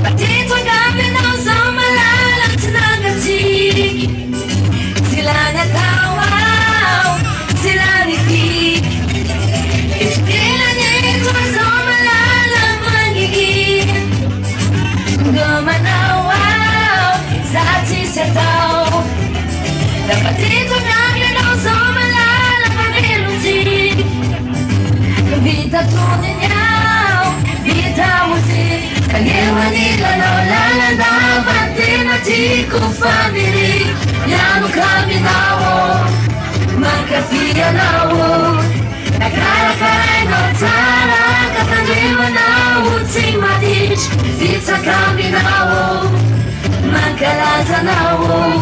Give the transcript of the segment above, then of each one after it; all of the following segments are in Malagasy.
Dito ang kami ng sa malalang sinagatik. Sila natawaw, sila nipik. Iskila nito sa malalang magiging. Gumanawaw sa sisitaw. Dapat dito ang kami ng sa malalang pag-ilusik. Vita tunin niyaw, vita musik. Kaliwa nila naulala dapat di ko family. Yano kami nawo, magkafia nawo. Nagkarakaray no tara, kataliwa nawo, ting matich. Vita kami nawo, magkalaza nawo.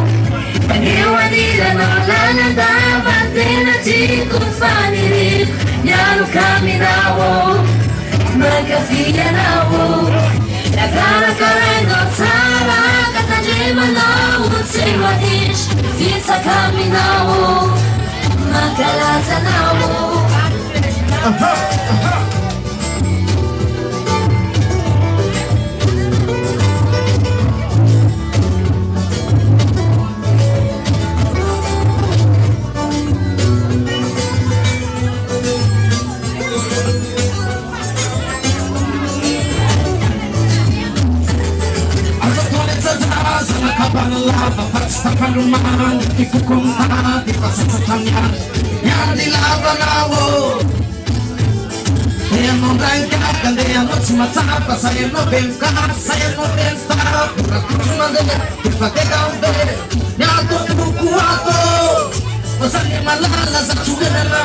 Kaliwa nila naulala dapat di ko family. Yano kami nawo, magkafia nawo. Nagkarakaray no tara, kataliwa nawo, ting matich. Vita kami nawo, magkalaza nawo. Pagsapan rumahan, ikukumpa, di pasasatangyan. Yan dilaban ako. Kaya mo blanca, kaya mo sumasapa. Sa'yo mo bengka, sa'yo mo benta. Pura kumagana, ipagkagaw be. Yato buku ako. Masali malala sa tsugarala.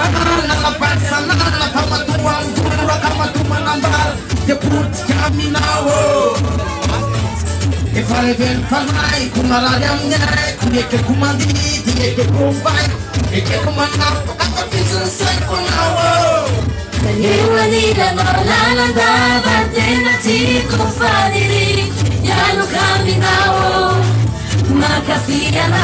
Nakapansa na, napamatuang pura kamatuman ang bar. Kaput kami nawo. If I ven fanay, kumarayang ngay, kumike kumandi, kumike kumbay, kumike kumanap, kakapisan sa'y kunawo. Kaliwa nila naulala dapat di ko family. Yano kami nawo, magkafia na